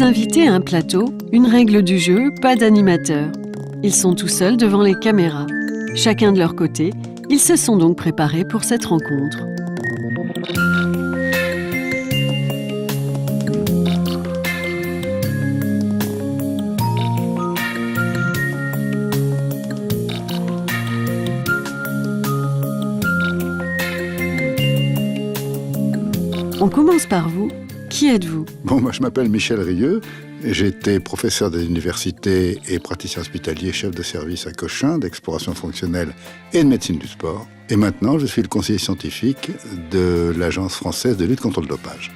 Deux invités à un plateau, une règle du jeu, pas d'animateur. Ils sont tout seuls devant les caméras. Chacun de leur côté, ils se sont donc préparés pour cette rencontre. On commence par vous. Qui êtes-vous ? Bon, moi je m'appelle Michel Rieux. J'ai été professeur des universités et praticien hospitalier, chef de service à Cochin, d'exploration fonctionnelle et de médecine du sport. Et maintenant, je suis le conseiller scientifique de l'Agence française de lutte contre le dopage.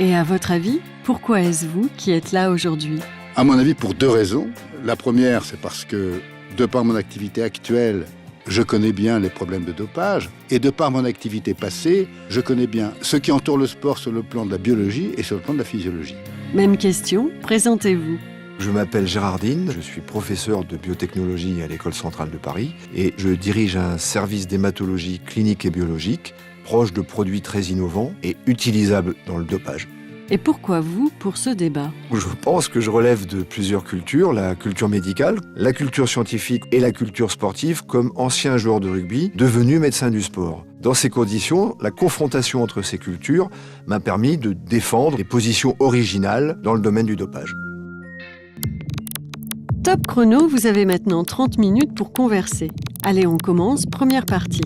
Et à votre avis, pourquoi est-ce vous qui êtes là aujourd'hui ? À mon avis, pour deux raisons. La première, c'est parce que, de par mon activité actuelle, je connais bien les problèmes de dopage et de par mon activité passée, je connais bien ce qui entoure le sport sur le plan de la biologie et sur le plan de la physiologie. Même question, présentez-vous. Je m'appelle Gérardine, je suis professeur de biotechnologie à l'École centrale de Paris et je dirige un service d'hématologie clinique et biologique proche de produits très innovants et utilisables dans le dopage. Et pourquoi vous pour ce débat ? Je pense que je relève de plusieurs cultures, la culture médicale, la culture scientifique et la culture sportive comme ancien joueur de rugby devenu médecin du sport. Dans ces conditions, la confrontation entre ces cultures m'a permis de défendre des positions originales dans le domaine du dopage. Top chrono, vous avez maintenant 30 minutes pour converser. Allez, on commence, première partie.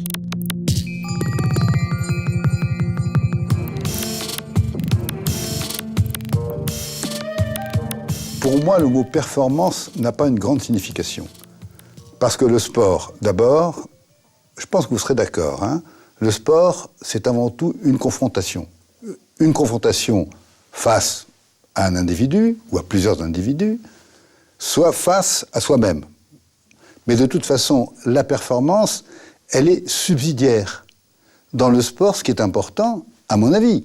Pour moi, le mot performance n'a pas une grande signification. Parce que le sport, d'abord, je pense que vous serez d'accord, le sport, c'est avant tout une confrontation. Une confrontation face à un individu, ou à plusieurs individus, soit face à soi-même. Mais de toute façon, la performance, elle est subsidiaire. Dans le sport, ce qui est important, à mon avis,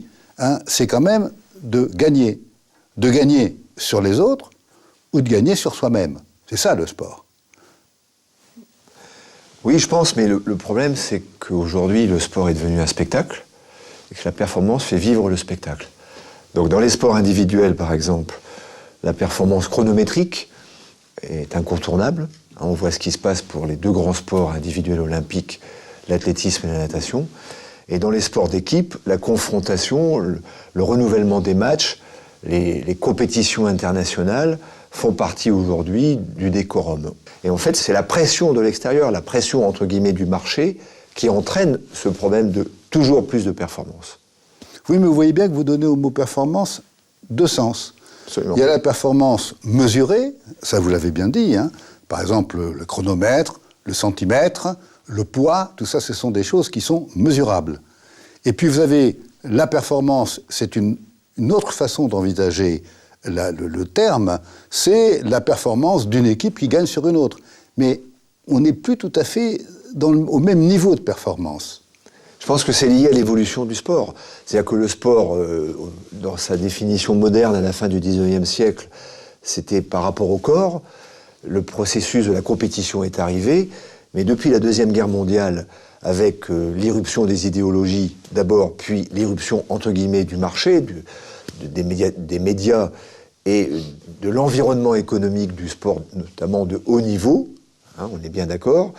c'est quand même de gagner. De gagner sur les autres ou de gagner sur soi-même. C'est ça le sport. Oui, je pense, mais le problème, c'est qu'aujourd'hui, le sport est devenu un spectacle et que la performance fait vivre le spectacle. Donc dans les sports individuels, par exemple, la performance chronométrique est incontournable. On voit ce qui se passe pour les deux grands sports individuels olympiques, l'athlétisme et la natation. Et dans les sports d'équipe, la confrontation, le renouvellement des matchs, les compétitions internationales font partie aujourd'hui du décorum. Et en fait, c'est la pression de l'extérieur, la pression entre guillemets du marché, qui entraîne ce problème de toujours plus de performance. Oui, mais vous voyez bien que vous donnez au mot performance deux sens. Absolument. Il y a la performance mesurée, ça vous l'avez bien dit, par exemple le chronomètre, le centimètre, le poids, tout ça, ce sont des choses qui sont mesurables. Et puis vous avez la performance, c'est une autre façon d'envisager le terme, c'est la performance d'une équipe qui gagne sur une autre. Mais on n'est plus tout à fait au même niveau de performance. Je pense que c'est lié à l'évolution du sport. C'est-à-dire que le sport, dans sa définition moderne à la fin du 19e siècle, c'était par rapport au corps. Le processus de la compétition est arrivé, mais depuis la Deuxième Guerre mondiale, avec l'irruption des idéologies d'abord, puis l'irruption entre guillemets du marché, des médias et de l'environnement économique du sport, notamment de haut niveau, on est bien d'accord,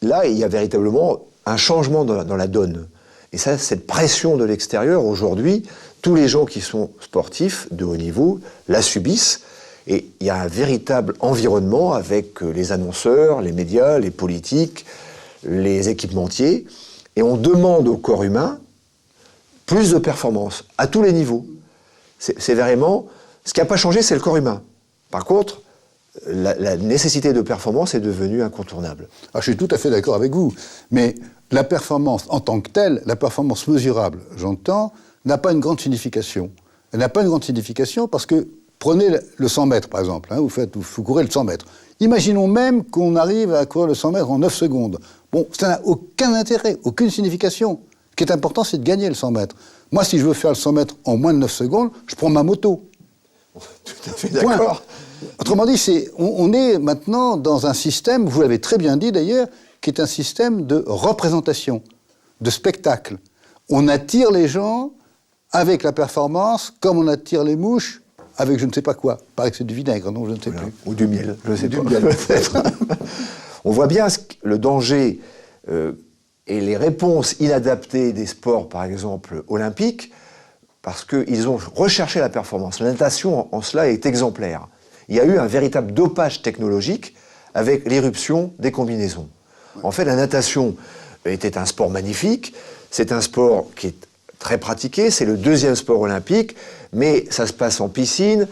là il y a véritablement un changement dans la donne. Et ça, cette pression de l'extérieur, aujourd'hui, tous les gens qui sont sportifs de haut niveau la subissent, et il y a un véritable environnement avec les annonceurs, les médias, les politiques, les équipementiers, et on demande au corps humain plus de performance, à tous les niveaux. C'est vraiment... Ce qui n'a pas changé, c'est le corps humain. Par contre, la nécessité de performance est devenue incontournable. Je suis tout à fait d'accord avec vous, mais la performance en tant que telle, la performance mesurable, j'entends, n'a pas une grande signification. Elle n'a pas une grande signification parce que, prenez le 100 mètres par exemple, vous courez le 100 mètres. Imaginons même qu'on arrive à courir le 100 mètres en 9 secondes. Bon, ça n'a aucun intérêt, aucune signification. Ce qui est important, c'est de gagner le 100 mètres. Moi, si je veux faire le 100 mètres en moins de 9 secondes, je prends ma moto. Tout à fait d'accord. Autrement dit, on est maintenant dans un système, vous l'avez très bien dit d'ailleurs, qui est un système de représentation, de spectacle. On attire les gens avec la performance, comme on attire les mouches avec je ne sais pas quoi. Il paraît que c'est du vinaigre, non, je ne sais plus. Ou du miel, je sais Du pas. miel, peut-être. On voit bien le danger et les réponses inadaptées des sports, par exemple, olympiques, parce qu'ils ont recherché la performance. La natation, en cela, est exemplaire. Il y a eu un véritable dopage technologique avec l'éruption des combinaisons. En fait, la natation était un sport magnifique. C'est un sport qui est très pratiqué. C'est le deuxième sport olympique, mais ça se passe en piscine.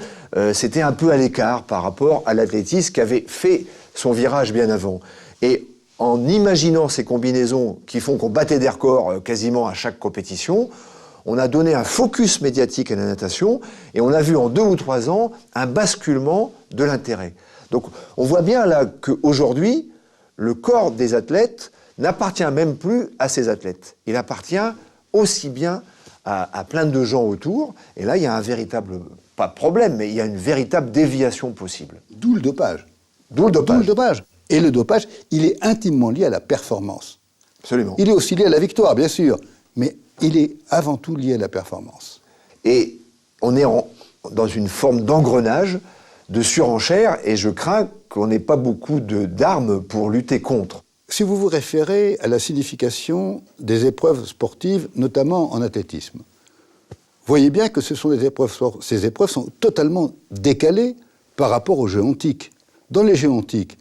C'était un peu à l'écart par rapport à l'athlétisme qui avait fait son virage bien avant. Et en imaginant ces combinaisons qui font qu'on battait des records quasiment à chaque compétition, on a donné un focus médiatique à la natation et on a vu en 2 ou 3 ans un basculement de l'intérêt. Donc on voit bien là qu'aujourd'hui, le corps des athlètes n'appartient même plus à ces athlètes. Il appartient aussi bien à plein de gens autour. Et là, il y a un véritable, pas problème, mais il y a une véritable déviation possible. D'où le dopage. D'où le dopage. D'où le dopage. Et le dopage, il est intimement lié à la performance. Absolument. Il est aussi lié à la victoire, bien sûr, mais il est avant tout lié à la performance. Et on est dans une forme d'engrenage, de surenchère, et je crains qu'on n'ait pas beaucoup d'armes pour lutter contre. Si vous vous référez à la signification des épreuves sportives, notamment en athlétisme, voyez bien que ces épreuves sont totalement décalées par rapport aux Jeux antiques. Dans les Jeux antiques,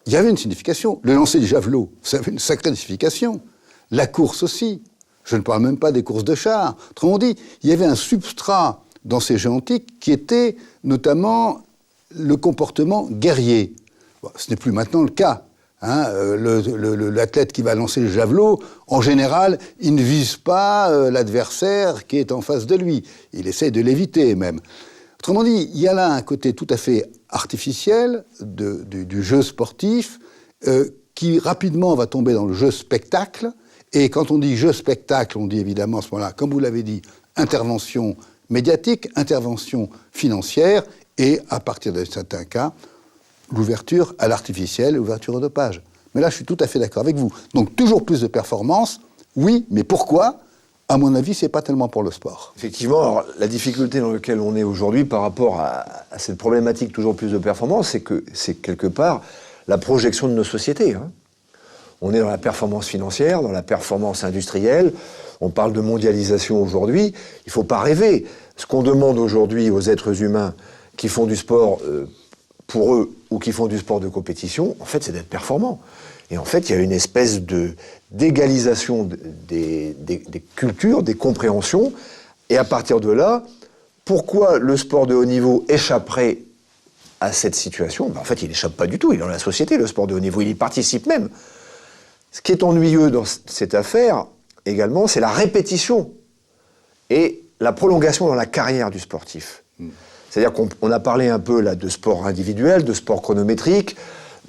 il y avait une signification. Le lancer du javelot, ça avait une sacrée signification. La course aussi. Je ne parle même pas des courses de chars. Autrement dit, il y avait un substrat dans ces Jeux antiques qui était notamment le comportement guerrier. Bon, ce n'est plus maintenant le cas. L'athlète qui va lancer le javelot, en général, il ne vise pas l'adversaire qui est en face de lui. Il essaie de l'éviter même. Autrement dit, il y a là un côté tout à fait artificiel du jeu sportif qui rapidement va tomber dans le jeu spectacle. Et quand on dit jeu spectacle, on dit évidemment à ce moment-là, comme vous l'avez dit, intervention médiatique, intervention financière et, à partir de certains cas, l'ouverture à l'artificiel, l'ouverture au dopage. Mais là, je suis tout à fait d'accord avec vous. Donc, toujours plus de performance, oui, mais pourquoi ? À mon avis, c'est pas tellement pour le sport. Effectivement, alors, la difficulté dans laquelle on est aujourd'hui par rapport à cette problématique toujours plus de performance, c'est que c'est quelque part la projection de nos sociétés. On est dans la performance financière, dans la performance industrielle. On parle de mondialisation aujourd'hui. Il ne faut pas rêver. Ce qu'on demande aujourd'hui aux êtres humains qui font du sport pour eux ou qui font du sport de compétition, en fait, c'est d'être performants. Et en fait, il y a une espèce d'égalisation des cultures, des compréhensions. Et à partir de là, pourquoi le sport de haut niveau échapperait à cette situation ? En fait, il n'échappe pas du tout. Il est dans la société, le sport de haut niveau. Il y participe même. Ce qui est ennuyeux dans cette affaire, également, c'est la répétition et la prolongation dans la carrière du sportif. C'est-à-dire qu'on a parlé un peu là de sport individuel, de sport chronométrique,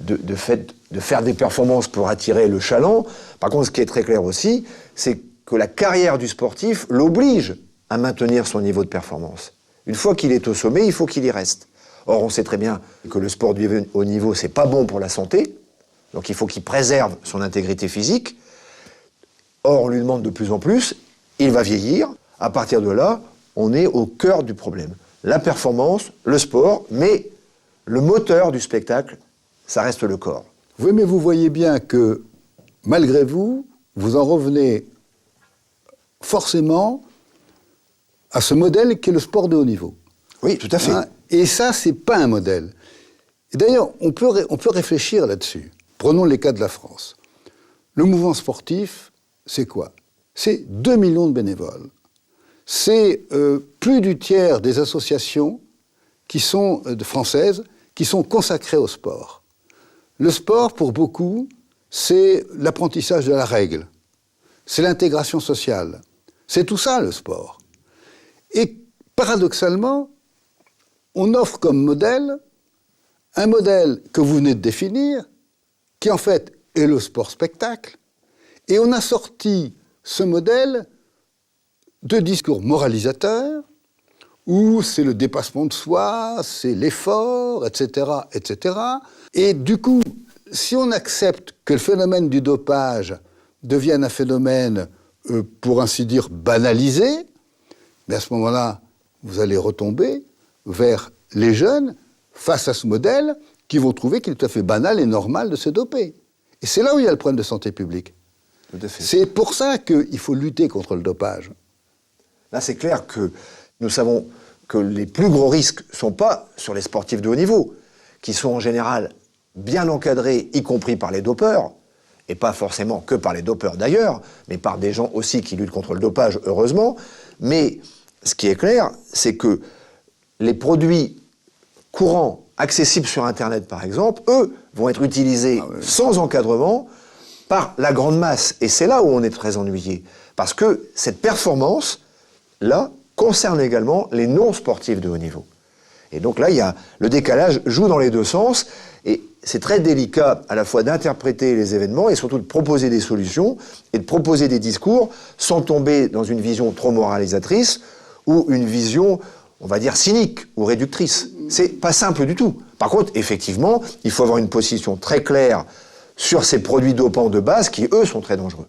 de faire des performances pour attirer le chaland. Par contre, ce qui est très clair aussi, c'est que la carrière du sportif l'oblige à maintenir son niveau de performance. Une fois qu'il est au sommet, il faut qu'il y reste. Or, on sait très bien que le sport du haut niveau, c'est pas bon pour la santé. Donc il faut qu'il préserve son intégrité physique. Or, on lui demande de plus en plus, il va vieillir. À partir de là, on est au cœur du problème. La performance, le sport, mais le moteur du spectacle, ça reste le corps. Oui, mais vous voyez bien que, malgré vous, vous en revenez forcément à ce modèle qui est le sport de haut niveau. Oui, tout à fait. Et ça, c'est pas un modèle. Et d'ailleurs, on peut réfléchir là-dessus. Prenons les cas de la France. Le mouvement sportif, c'est quoi ? C'est 2 millions de bénévoles. C'est plus du tiers des associations qui sont françaises qui sont consacrées au sport. Le sport, pour beaucoup, c'est l'apprentissage de la règle. C'est l'intégration sociale. C'est tout ça, le sport. Et paradoxalement, on offre comme modèle un modèle que vous venez de définir, qui en fait est le sport-spectacle, et on a sorti ce modèle de discours moralisateurs, où c'est le dépassement de soi, c'est l'effort, etc., etc. Et du coup, si on accepte que le phénomène du dopage devienne un phénomène, pour ainsi dire, banalisé, mais à ce moment-là, vous allez retomber vers les jeunes face à ce modèle qui vont trouver qu'il est tout à fait banal et normal de se doper. Et c'est là où il y a le problème de santé publique. Tout à fait. C'est pour ça qu'il faut lutter contre le dopage. Là, c'est clair que nous savons que les plus gros risques ne sont pas sur les sportifs de haut niveau, qui sont en général bien encadrés, y compris par les dopeurs, et pas forcément que par les dopeurs d'ailleurs, mais par des gens aussi qui luttent contre le dopage, heureusement. Mais ce qui est clair, c'est que les produits courants, accessibles sur Internet par exemple, eux, vont être utilisés sans encadrement par la grande masse. Et c'est là où on est très ennuyé. Parce que cette performance-là concerne également les non-sportifs de haut niveau. Et donc là, le décalage joue dans les deux sens. Et c'est très délicat à la fois d'interpréter les événements et surtout de proposer des solutions et de proposer des discours sans tomber dans une vision trop moralisatrice ou une vision, on va dire, cynique ou réductrice. C'est pas simple du tout. Par contre, effectivement, il faut avoir une position très claire sur ces produits dopants de base qui, eux, sont très dangereux.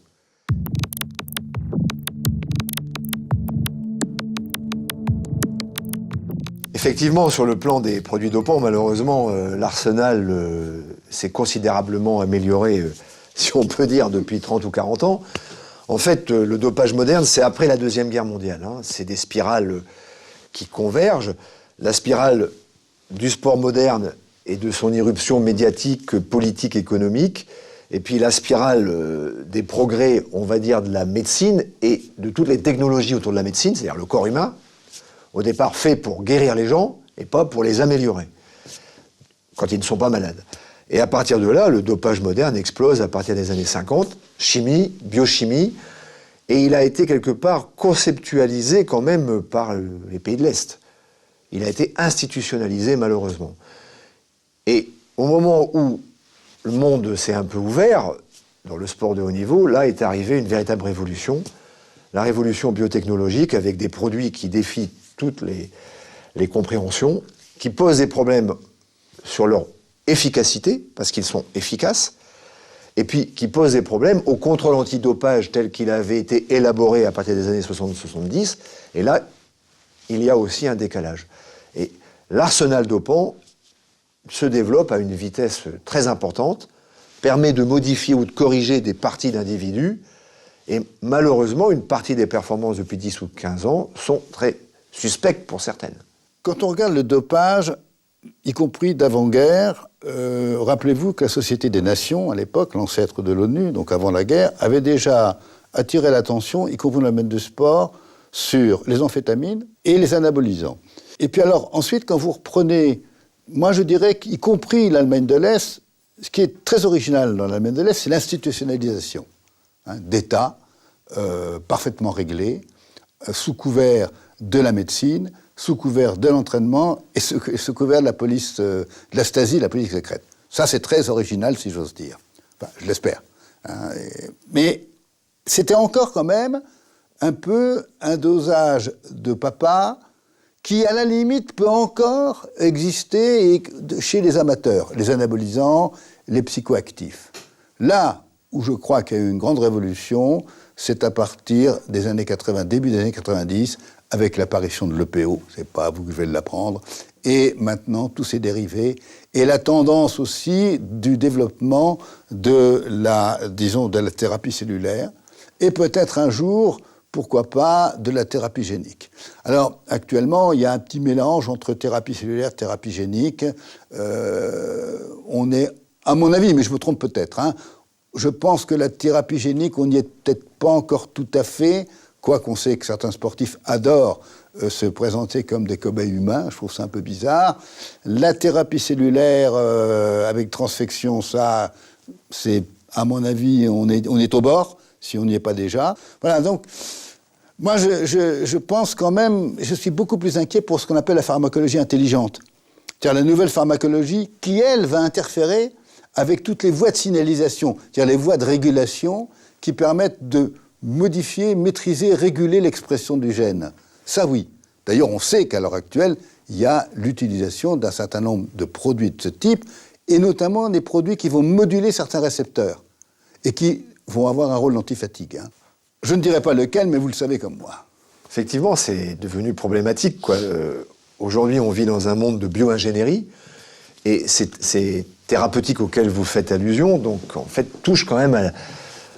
Effectivement, sur le plan des produits dopants, malheureusement, l'arsenal s'est considérablement amélioré, si on peut dire, depuis 30 ou 40 ans. En fait, le dopage moderne, c'est après la Deuxième Guerre mondiale. C'est des spirales qui convergent. La spirale du sport moderne et de son irruption médiatique, politique, économique, et puis la spirale des progrès, on va dire, de la médecine et de toutes les technologies autour de la médecine, c'est-à-dire le corps humain, au départ fait pour guérir les gens et pas pour les améliorer, quand ils ne sont pas malades. Et à partir de là, le dopage moderne explose à partir des années 50, chimie, biochimie, et il a été quelque part conceptualisé quand même par les pays de l'Est. Il a été institutionnalisé malheureusement. Et au moment où le monde s'est un peu ouvert, dans le sport de haut niveau, là est arrivée une véritable révolution, la révolution biotechnologique avec des produits qui défient toutes les compréhensions, qui posent des problèmes sur leur efficacité, parce qu'ils sont efficaces, et puis qui posent des problèmes au contrôle antidopage tel qu'il avait été élaboré à partir des années 60-70, et là, il y a aussi un décalage. Et l'arsenal dopant se développe à une vitesse très importante, permet de modifier ou de corriger des parties d'individus, et malheureusement, une partie des performances depuis 10 ou 15 ans sont très suspectes pour certaines. Quand on regarde le dopage, y compris d'avant-guerre, rappelez-vous que la Société des Nations, à l'époque, l'ancêtre de l'ONU, donc avant la guerre, avait déjà attiré l'attention, y compris dans le domaine du sport, sur les amphétamines et les anabolisants. Et puis alors, ensuite, quand vous reprenez, moi je dirais qu'y compris l'Allemagne de l'Est, ce qui est très original dans l'Allemagne de l'Est, c'est l'institutionnalisation d'États parfaitement réglés, sous couvert de la médecine, sous couvert de l'entraînement et sous couvert de la police, de la Stasi, la police secrète. Ça, c'est très original, si j'ose dire. Enfin, je l'espère. Mais c'était encore quand même un peu un dosage de papa qui, à la limite, peut encore exister chez les amateurs, les anabolisants, les psychoactifs. Là où je crois qu'il y a eu une grande révolution, c'est à partir des années 80, début des années 90, avec l'apparition de l'EPO, c'est pas à vous que je vais l'apprendre, et maintenant tous ces dérivés, et la tendance aussi du développement de la thérapie cellulaire, et peut-être un jour, pourquoi pas, de la thérapie génique. Alors, actuellement, il y a un petit mélange entre thérapie cellulaire et thérapie génique. On est, à mon avis, mais je me trompe peut-être, je pense que la thérapie génique, on n'y est peut-être pas encore tout à fait, quoiqu'on sait que certains sportifs adorent se présenter comme des cobayes humains, je trouve ça un peu bizarre. La thérapie cellulaire avec transfection, ça, c'est, à mon avis, on est au bord, si on n'y est pas déjà. Voilà, donc, moi, je pense quand même, je suis beaucoup plus inquiet pour ce qu'on appelle la pharmacologie intelligente. C'est-à-dire la nouvelle pharmacologie qui, elle, va interférer avec toutes les voies de signalisation, c'est-à-dire les voies de régulation qui permettent de modifier, maîtriser, réguler l'expression du gène. Ça, oui. D'ailleurs, on sait qu'à l'heure actuelle, il y a l'utilisation d'un certain nombre de produits de ce type, et notamment des produits qui vont moduler certains récepteurs, et qui vont avoir un rôle d'antifatigue. Je ne dirai pas lequel, mais vous le savez comme moi. Effectivement, c'est devenu problématique, quoi. Aujourd'hui, on vit dans un monde de bio-ingénierie, et ces thérapeutiques auxquelles vous faites allusion, donc en fait, touchent quand même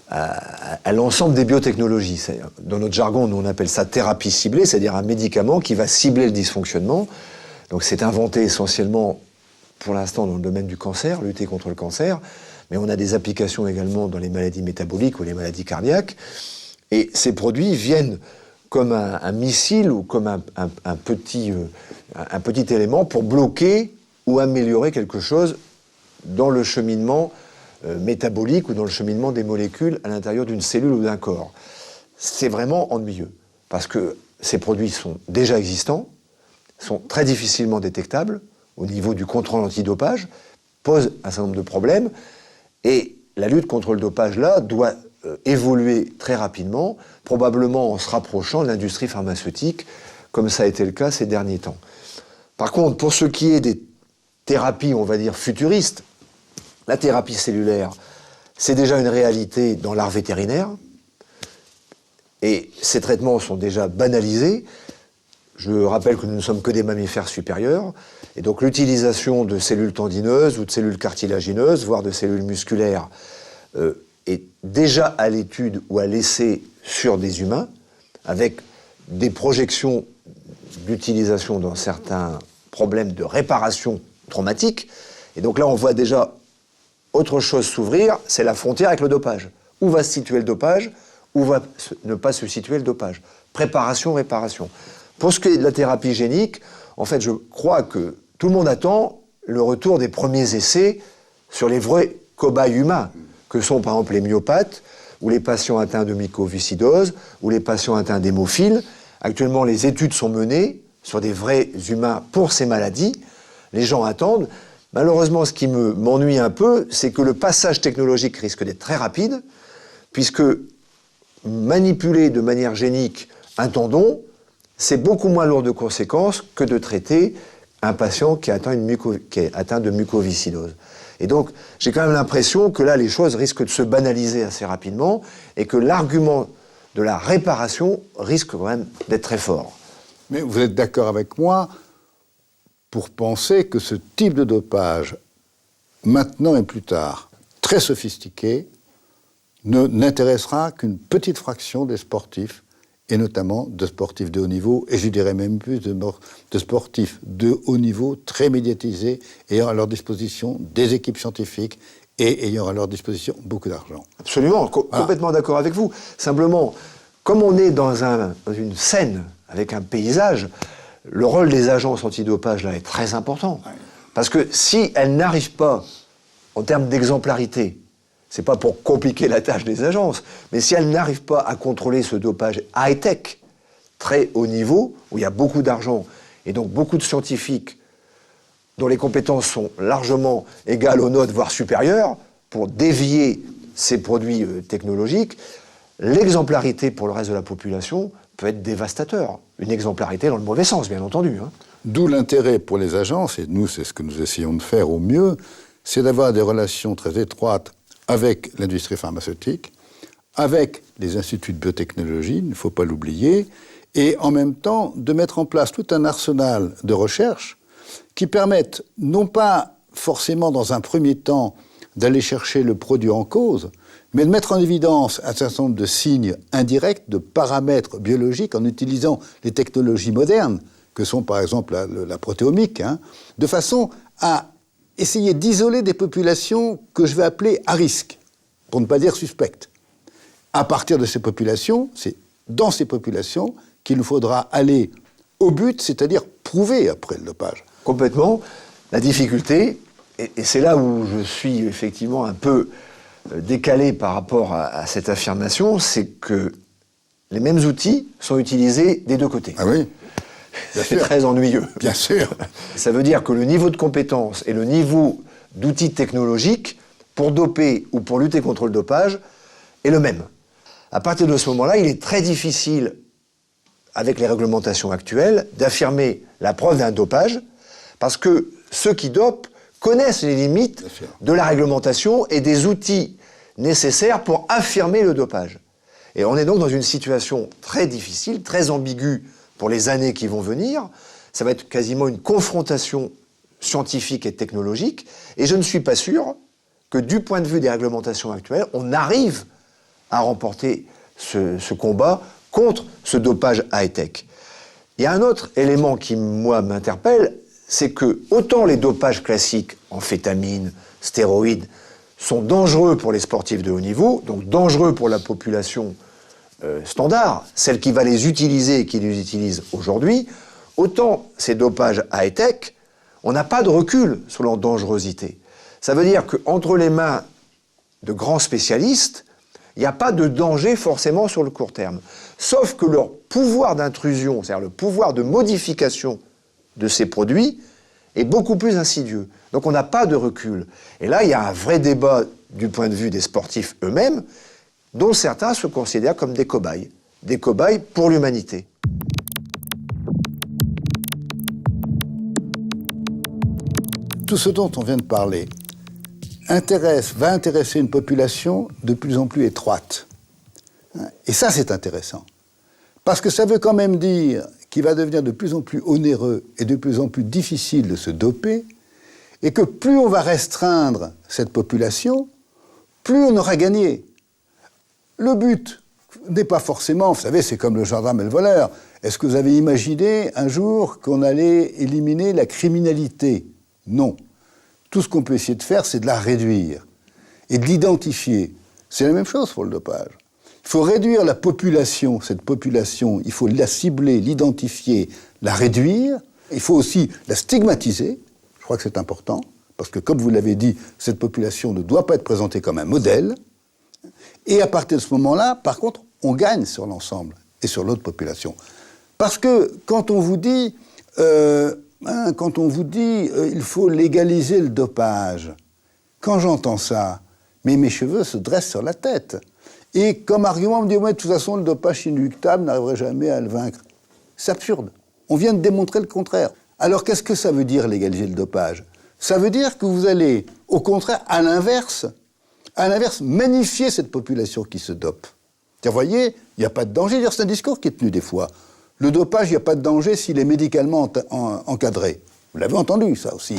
à l'ensemble des biotechnologies. Dans notre jargon, nous, on appelle ça thérapie ciblée, c'est-à-dire un médicament qui va cibler le dysfonctionnement. Donc c'est inventé essentiellement, pour l'instant, dans le domaine du cancer, lutter contre le cancer, mais on a des applications également dans les maladies métaboliques ou les maladies cardiaques. Et ces produits viennent comme un missile ou comme un petit élément pour bloquer ou améliorer quelque chose dans le cheminement métabolique ou dans le cheminement des molécules à l'intérieur d'une cellule ou d'un corps. C'est vraiment ennuyeux, parce que ces produits sont déjà existants, sont très difficilement détectables au niveau du contrôle antidopage, posent un certain nombre de problèmes, et la lutte contre le dopage, là, doit évoluer très rapidement, probablement en se rapprochant de l'industrie pharmaceutique, comme ça a été le cas ces derniers temps. Par contre, pour ce qui est des thérapies, on va dire, futuristes, la thérapie cellulaire, c'est déjà une réalité dans l'art vétérinaire, et ces traitements sont déjà banalisés. Je rappelle que nous ne sommes que des mammifères supérieurs, et donc l'utilisation de cellules tendineuses ou de cellules cartilagineuses, voire de cellules musculaires, est déjà à l'étude ou à l'essai sur des humains, avec des projections d'utilisation dans certains problèmes de réparation traumatique. Et donc là, on voit déjà autre chose s'ouvrir, c'est la frontière avec le dopage. Où va se situer le dopage? Où va ne pas se situer le dopage? Préparation, réparation. Pour ce qui est de la thérapie génique, en fait, je crois que tout le monde attend le retour des premiers essais sur les vrais cobayes humains, que sont par exemple les myopathes, ou les patients atteints de mycoviscidose, ou les patients atteints d'hémophile. Actuellement, les études sont menées sur des vrais humains pour ces maladies. Les gens attendent. Malheureusement, ce qui m'ennuie un peu, c'est que le passage technologique risque d'être très rapide, puisque manipuler de manière génique un tendon, c'est beaucoup moins lourd de conséquences que de traiter un patient qui est atteint de mucoviscidose. Et donc, j'ai quand même l'impression que là, les choses risquent de se banaliser assez rapidement et que l'argument de la réparation risque quand même d'être très fort. Mais vous êtes d'accord avec moi pour penser que ce type de dopage, maintenant et plus tard, très sophistiqué, n'intéressera qu'une petite fraction des sportifs, et notamment de sportifs de haut niveau, et je dirais même plus de sportifs de haut niveau, très médiatisés, ayant à leur disposition des équipes scientifiques et ayant à leur disposition beaucoup d'argent. Absolument, complètement d'accord avec vous. Simplement, comme on est dans une scène avec un paysage, le rôle des agences antidopage là est très important. Ouais. Parce que si elles n'arrivent pas, en termes d'exemplarité, c'est pas pour compliquer la tâche des agences, mais si elles n'arrivent pas à contrôler ce dopage high-tech, très haut niveau, où il y a beaucoup d'argent, et donc beaucoup de scientifiques dont les compétences sont largement égales aux nôtres, voire supérieures, pour dévier ces produits technologiques, l'exemplarité pour le reste de la population peut être dévastateur. Une exemplarité dans le mauvais sens, bien entendu. Hein. D'où l'intérêt pour les agences, et nous, c'est ce que nous essayons de faire au mieux, c'est d'avoir des relations très étroites avec l'industrie pharmaceutique, avec les instituts de biotechnologie, il ne faut pas l'oublier, et en même temps de mettre en place tout un arsenal de recherche qui permettent non pas forcément dans un premier temps d'aller chercher le produit en cause, mais de mettre en évidence un certain nombre de signes indirects, de paramètres biologiques en utilisant les technologies modernes, que sont par exemple la protéomique, de façon à essayer d'isoler des populations que je vais appeler à risque, pour ne pas dire suspectes. À partir de ces populations, c'est dans ces populations qu'il nous faudra aller au but, c'est-à-dire prouver après le dopage. Complètement. La difficulté, et c'est là où je suis effectivement un peu décalé par rapport à cette affirmation, c'est que les mêmes outils sont utilisés des deux côtés. Ah oui. C'est très ennuyeux. Bien sûr. Ça veut dire que le niveau de compétence et le niveau d'outils technologiques pour doper ou pour lutter contre le dopage est le même. À partir de ce moment-là, il est très difficile, avec les réglementations actuelles, d'affirmer la preuve d'un dopage, parce que ceux qui dopent connaissent les limites de la réglementation et des outils nécessaires pour affirmer le dopage. Et on est donc dans une situation très difficile, très ambiguë pour les années qui vont venir. ça va être quasiment une confrontation scientifique et technologique, et je ne suis pas sûr que du point de vue des réglementations actuelles, on arrive à remporter ce combat contre ce dopage high-tech. Il y a un autre élément qui, moi, m'interpelle, c'est que autant les dopages classiques, amphétamines, stéroïdes, sont dangereux pour les sportifs de haut niveau, donc dangereux pour la population standard, celle qui va les utiliser et qui les utilise aujourd'hui, autant ces dopages high-tech, on n'a pas de recul sur leur dangerosité. Ça veut dire qu'entre les mains de grands spécialistes, il n'y a pas de danger forcément sur le court terme. Sauf que leur pouvoir d'intrusion, c'est-à-dire le pouvoir de modification de ces produits, est beaucoup plus insidieux. Donc on n'a pas de recul. Et là, il y a un vrai débat du point de vue des sportifs eux-mêmes, dont certains se considèrent comme des cobayes pour l'humanité. Tout ce dont on vient de parler va intéresser une population de plus en plus étroite. Et ça, c'est intéressant. Parce que ça veut quand même dire qu'il va devenir de plus en plus onéreux et de plus en plus difficile de se doper, et que plus on va restreindre cette population, plus on aura gagné. Le but n'est pas forcément, vous savez, c'est comme le gendarme et le voleur. Est-ce que vous avez imaginé un jour qu'on allait éliminer la criminalité ? Non. Tout ce qu'on peut essayer de faire, c'est de la réduire et de l'identifier. C'est la même chose pour le dopage. Il faut réduire la population, cette population, il faut la cibler, l'identifier, la réduire. Il faut aussi la stigmatiser, je crois que c'est important, parce que comme vous l'avez dit, cette population ne doit pas être présentée comme un modèle. Et à partir de ce moment-là, par contre, on gagne sur l'ensemble et sur l'autre population. Parce que quand on vous dit... il faut légaliser le dopage, quand j'entends ça, mais mes cheveux se dressent sur la tête. Et comme argument, on me dit, ouais, de toute façon, le dopage inéluctable n'arriverait jamais à le vaincre. C'est absurde. On vient de démontrer le contraire. Alors, qu'est-ce que ça veut dire, légaliser le dopage ? Ça veut dire que vous allez, au contraire, à l'inverse, magnifier cette population qui se dope. Vous voyez, il n'y a pas de danger. C'est un discours qui est tenu des fois. Le dopage, il n'y a pas de danger s'il est médicalement encadré. Vous l'avez entendu, ça aussi.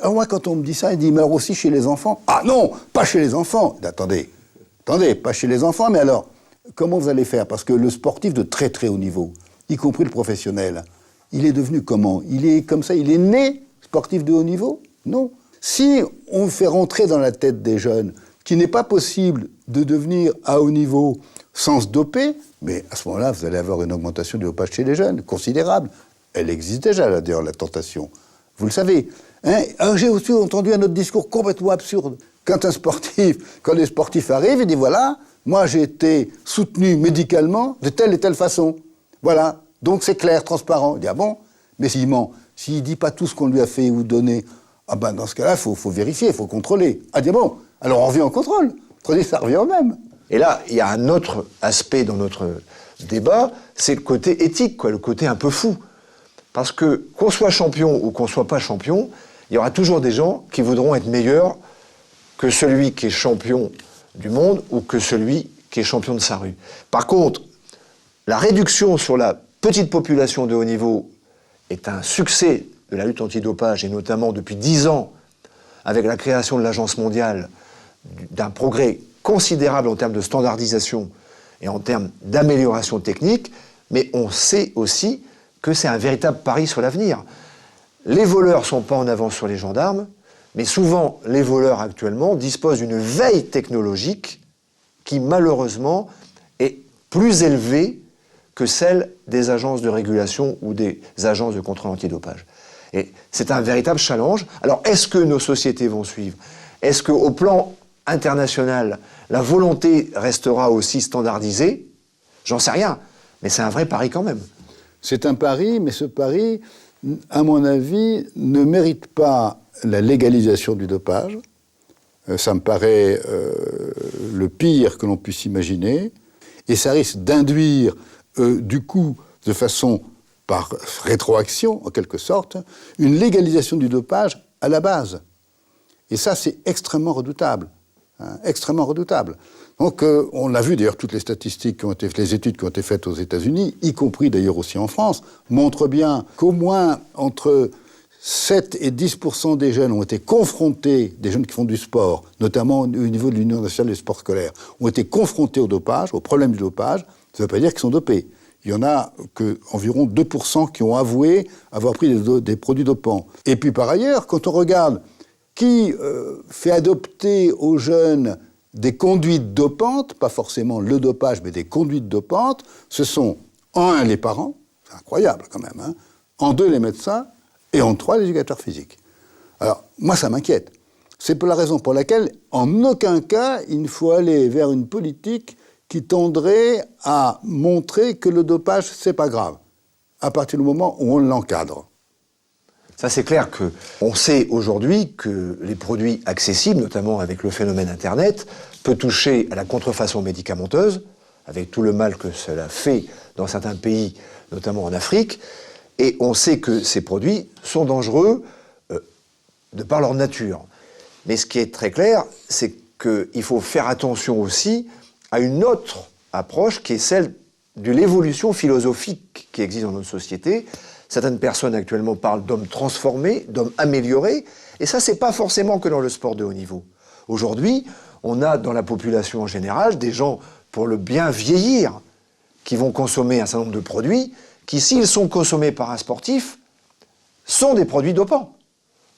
Alors moi, quand on me dit ça, il dit, mais alors aussi chez les enfants. Ah non, pas chez les enfants. Attendez, pas chez les enfants, mais alors, comment vous allez faire ? Parce que le sportif de très très haut niveau, y compris le professionnel, il est devenu comment ? Il est comme ça, il est né sportif de haut niveau ? Non. Si on fait rentrer dans la tête des jeunes qu'il n'est pas possible de devenir à haut niveau sans se doper, mais à ce moment-là, vous allez avoir une augmentation du dopage chez les jeunes, considérable. Elle existe déjà, là, d'ailleurs, la tentation. Vous le savez. J'ai aussi entendu un autre discours complètement absurde. Quand les sportifs arrivent, ils disent, voilà, moi j'ai été soutenu médicalement de telle et telle façon. Voilà, donc c'est clair, transparent. Il dit, ah bon ? Mais s'il ment, s'il ne dit pas tout ce qu'on lui a fait ou donné, ah ben dans ce cas-là, il faut vérifier, il faut contrôler. Ah, dit, bon, alors on revient au contrôle. Ça revient au même. Et là, il y a un autre aspect dans notre débat, c'est le côté éthique, le côté un peu fou. Parce que qu'on soit champion ou qu'on soit pas champion, il y aura toujours des gens qui voudront être meilleurs que celui qui est champion du monde ou que celui qui est champion de sa rue. Par contre, la réduction sur la petite population de haut niveau est un succès de la lutte antidopage, et notamment depuis 10 ans, avec la création de l'Agence mondiale, d'un progrès considérable en termes de standardisation et en termes d'amélioration technique, mais on sait aussi que c'est un véritable pari sur l'avenir. Les voleurs ne sont pas en avance sur les gendarmes, mais souvent, les voleurs actuellement disposent d'une veille technologique qui, malheureusement, est plus élevée que celle des agences de régulation ou des agences de contrôle antidopage. Et c'est un véritable challenge. Alors, est-ce que nos sociétés vont suivre ? Est-ce qu'au plan international, la volonté restera aussi standardisée ? J'en sais rien, mais c'est un vrai pari quand même. C'est un pari, mais ce pari, à mon avis, ne mérite pas la légalisation du dopage. Ça me paraît le pire que l'on puisse imaginer. Et ça risque d'induire, du coup, de façon par rétroaction, en quelque sorte, une légalisation du dopage à la base. Et ça, c'est extrêmement redoutable. Extrêmement redoutable. Donc, on l'a vu d'ailleurs, toutes les statistiques qui ont été, les études qui ont été faites aux États-Unis, y compris d'ailleurs aussi en France, montrent bien qu'au moins entre 7 et 10% des jeunes ont été confrontés, des jeunes qui font du sport, notamment au niveau de l'Union nationale des sports scolaires, ont été confrontés au dopage, au problème du dopage. Ça ne veut pas dire qu'ils sont dopés. Il y en a environ 2% qui ont avoué avoir pris des produits dopants. Et puis par ailleurs, quand on regarde qui fait adopter aux jeunes des conduites dopantes, pas forcément le dopage, mais des conduites dopantes, ce sont en 1 les parents, c'est incroyable quand même, hein, en 2 les médecins, et en 3 les éducateurs physiques. Alors, moi ça m'inquiète. C'est pour la raison pour laquelle, en aucun cas, il ne faut aller vers une politique qui tendrait à montrer que le dopage, c'est pas grave, à partir du moment où on l'encadre. Ça, c'est clair qu'on sait aujourd'hui que les produits accessibles, notamment avec le phénomène Internet, peut toucher à la contrefaçon médicamenteuse, avec tout le mal que cela fait dans certains pays, notamment en Afrique. Et on sait que ces produits sont dangereux de par leur nature. Mais ce qui est très clair, c'est qu'il faut faire attention aussi à une autre approche qui est celle de l'évolution philosophique qui existe dans notre société. Certaines personnes actuellement parlent d'hommes transformés, d'hommes améliorés, et ça, c'est pas forcément que dans le sport de haut niveau. Aujourd'hui, on a dans la population en général des gens, pour le bien vieillir, qui vont consommer un certain nombre de produits, qui, s'ils sont consommés par un sportif, sont des produits dopants.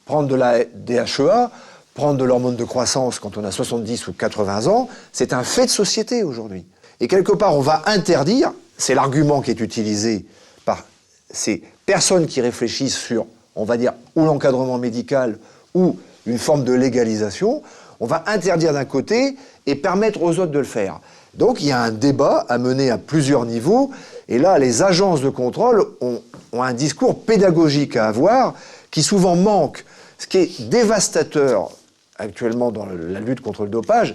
Prendre de la DHEA, prendre de l'hormone de croissance quand on a 70 ou 80 ans, c'est un fait de société aujourd'hui. Et quelque part, on va interdire, c'est l'argument qui est utilisé par ces personnes qui réfléchissent sur, on va dire, ou l'encadrement médical ou une forme de légalisation, on va interdire d'un côté et permettre aux autres de le faire. Donc il y a un débat à mener à plusieurs niveaux, et là les agences de contrôle ont un discours pédagogique à avoir qui souvent manque. Ce qui est dévastateur actuellement dans la lutte contre le dopage,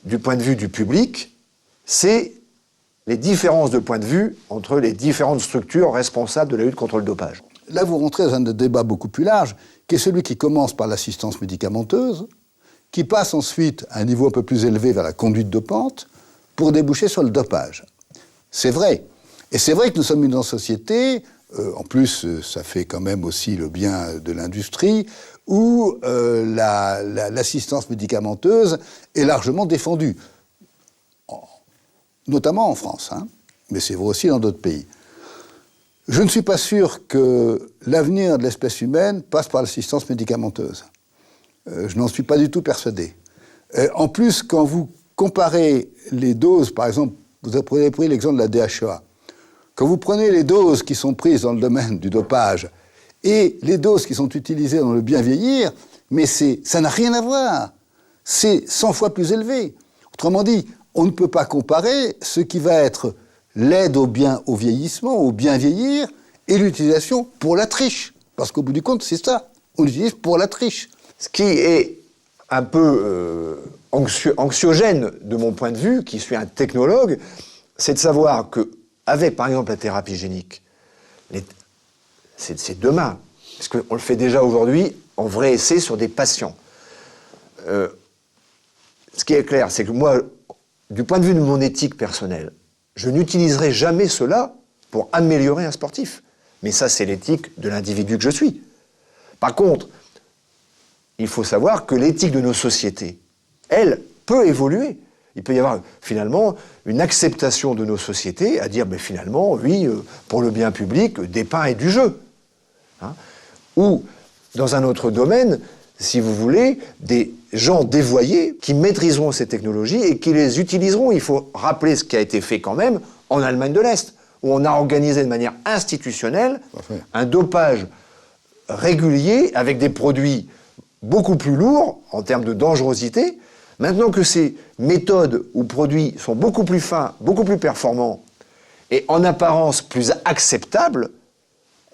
du point de vue du public, c'est les différences de point de vue entre les différentes structures responsables de la lutte contre le dopage. Là, vous rentrez dans un débat beaucoup plus large, qui est celui qui commence par l'assistance médicamenteuse, qui passe ensuite à un niveau un peu plus élevé vers la conduite dopante, pour déboucher sur le dopage. C'est vrai. Et c'est vrai que nous sommes une société, en plus, ça fait quand même aussi le bien de l'industrie, où l'assistance médicamenteuse est largement défendue. Notamment en France, hein, mais c'est vrai aussi dans d'autres pays. Je ne suis pas sûr que l'avenir de l'espèce humaine passe par l'assistance médicamenteuse. Je n'en suis pas du tout persuadé. En plus, quand vous comparez les doses, par exemple, vous avez pris l'exemple de la DHEA, quand vous prenez les doses qui sont prises dans le domaine du dopage et les doses qui sont utilisées dans le bien vieillir, mais ça n'a rien à voir. C'est 100 fois plus élevé. Autrement dit, on ne peut pas comparer ce qui va être l'aide au vieillissement, au bien vieillir, et l'utilisation pour la triche. Parce qu'au bout du compte, c'est ça. On l'utilise pour la triche. Ce qui est un peu anxiogène de mon point de vue, qui suis un technologue, c'est de savoir qu'avec, par exemple, la thérapie génique, c'est demain, parce qu'on le fait déjà aujourd'hui en vrai essai sur des patients. Ce qui est clair, c'est que moi, du point de vue de mon éthique personnelle, je n'utiliserai jamais cela pour améliorer un sportif. Mais ça, c'est l'éthique de l'individu que je suis. Par contre, il faut savoir que l'éthique de nos sociétés, elle, peut évoluer. Il peut y avoir finalement une acceptation de nos sociétés à dire, mais finalement, oui, pour le bien public, des pains et du jeu. Hein? Ou, dans un autre domaine, si vous voulez, des gens dévoyés qui maîtriseront ces technologies et qui les utiliseront. Il faut rappeler ce qui a été fait quand même en Allemagne de l'Est, où on a organisé de manière institutionnelle un dopage régulier avec des produits beaucoup plus lourds en termes de dangerosité. Maintenant que ces méthodes ou produits sont beaucoup plus fins, beaucoup plus performants et en apparence plus acceptables,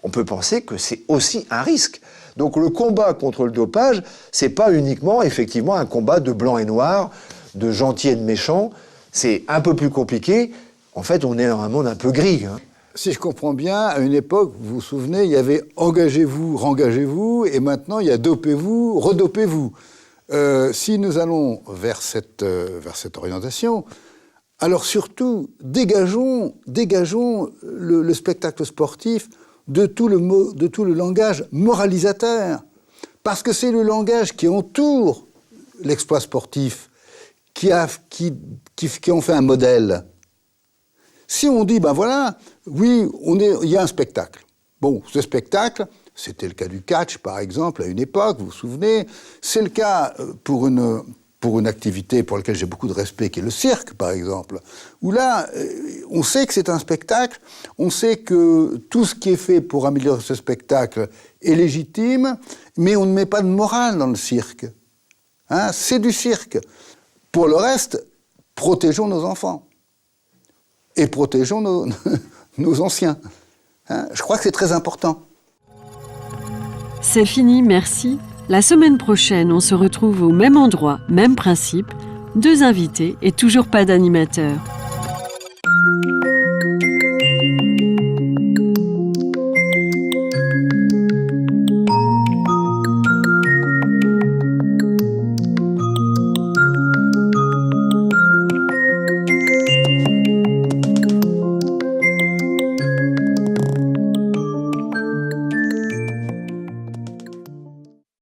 on peut penser que c'est aussi un risque. Donc le combat contre le dopage, c'est pas uniquement effectivement un combat de blanc et noir, de gentil et de méchant, c'est un peu plus compliqué. En fait, on est dans un monde un peu gris. Hein. Si je comprends bien, à une époque, vous vous souvenez, il y avait engagez-vous, rengagez-vous, et maintenant il y a dopez-vous, redopez-vous. si nous allons vers cette orientation, alors surtout, dégageons le spectacle sportif de tout le langage moralisateur. Parce que c'est le langage qui entoure l'exploit sportif qui en fait un modèle. Si on dit, ben voilà, oui, il y a un spectacle. Bon, ce spectacle, c'était le cas du catch, par exemple, à une époque, vous vous souvenez. C'est le cas pour une activité pour laquelle j'ai beaucoup de respect, qui est le cirque, par exemple, où là, on sait que c'est un spectacle, on sait que tout ce qui est fait pour améliorer ce spectacle est légitime, mais on ne met pas de morale dans le cirque. Hein, c'est du cirque. Pour le reste, protégeons nos enfants. Et protégeons nos anciens. Hein, je crois que c'est très important. C'est fini, merci. La semaine prochaine, on se retrouve au même endroit, même principe, 2 invités et toujours pas d'animateur.